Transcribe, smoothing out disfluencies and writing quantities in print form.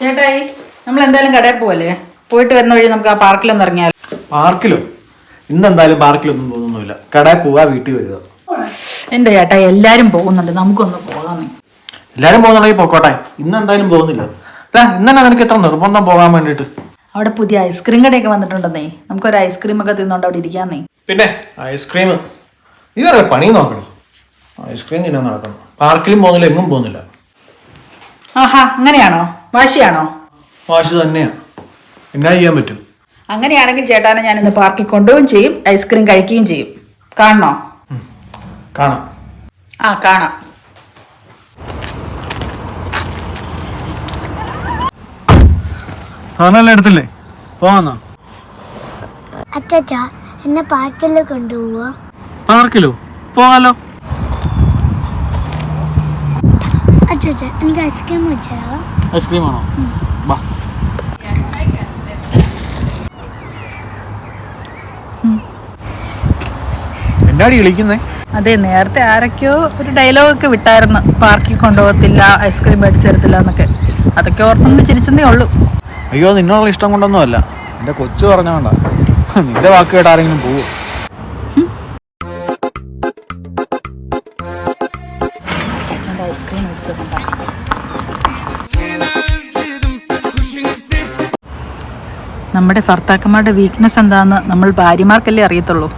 ചേട്ടായി നമ്മൾ എന്തായാലും കടയിൽ പോവല്ലേ? പോയിട്ട് വരുന്ന വഴി നമുക്ക് ആ പാർക്കിലൊന്നും ഇറങ്ങിയാലോ? പാർക്കിലോ? ഇന്നെന്തായാലും പാർക്കിലൊന്നും പോകുന്നൊന്നുമില്ല. കടയിൽ പോവാ, വീട്ടിൽ വരിക. എന്റെ ചേട്ടായി എല്ലാരും പോകുന്നുണ്ട്, നമുക്കൊന്ന് പോകാമേ. എല്ലാരും പോകുന്നുണ്ടെങ്കിൽ പോക്കോട്ടെ. ഇന്ന് എന്തായാലും പോകുന്നില്ല. ഇന്നെന്നെ നിനക്ക് എത്ര നിർബന്ധം പോകാൻ വേണ്ടിട്ട്? അവിടെ പുതിയ ഐസ്ക്രീം കടയൊക്കെ വന്നിട്ടുണ്ടെന്നേ. നമുക്കൊരു ഐസ്ക്രീം ഒക്കെ തിന്നോണ്ട് അവിടെ ഇരിക്കാന്നേ. പിന്നെ ഐസ്ക്രീം നീ വേറെ പണി നോക്കണം. ഐസ്ക്രീം തിന്നാൻ നടക്കണം. പാർക്കിലും പോകുന്നില്ല, എങ്ങും പോകുന്നില്ല. ആഹാ, അങ്ങനെയാണോ? വാശിയാണോ? വാശി തന്നെയാ. എന്നാ ചെയ്യാൻ പറ്റും? അങ്ങനെയാണെങ്കിൽ ചേട്ടാനെ ഞാൻ ഇന്ന് പാർക്കിൽ കൊണ്ടുപോവുകയും ചെയ്യും, ഐസ്ക്രീം കഴിക്കുകയും ചെയ്യും. കാണണോ? കാണാം. ആ കാണാം. സാധനം എടുത്തില്ലേ? പോവാന്നോ? അച്ചാ എന്നെ പാർക്കിൽ കൊണ്ടുപോവോ? പാർക്കിലോ? പോകാലോ. അച്ചാ എനിക്ക് ഐസ്ക്രീം വെച്ചോ? ഐസ്ക്രീം ആണോ? വാ. എന്നാടി വിളിക്കുന്നേ? അതെ, നേരത്തെ ആരൊക്കെയോ ഒരു ഡയലോഗൊക്കെ വിട്ടായിരുന്നു, പാർക്കിൽ കൊണ്ടുപോകത്തില്ല, ഐസ്ക്രീം മേടിച്ച് തരത്തില്ല എന്നൊക്കെ. അതൊക്കെ ഓർത്തൊന്ന് ചിരിച്ചെന്നേ ഉള്ളൂ. അയ്യോ, നിന്നുള്ള ഇഷ്ടം കൊണ്ടൊന്നും അല്ല. എന്റെ കൊച്ചു പറഞ്ഞോണ്ടാ. നിന്റെ വാക്ക് കേട്ട് ആരെങ്കിലും പോവോ? ഐസ്ക്രീം നമ്മുടെ ഭർത്താക്കന്മാരുടെ വീക്ക്നെസ് എന്താന്ന് നമ്മൾ ഭാര്യമാർക്കല്ലേ അറിയത്തുള്ളൂ.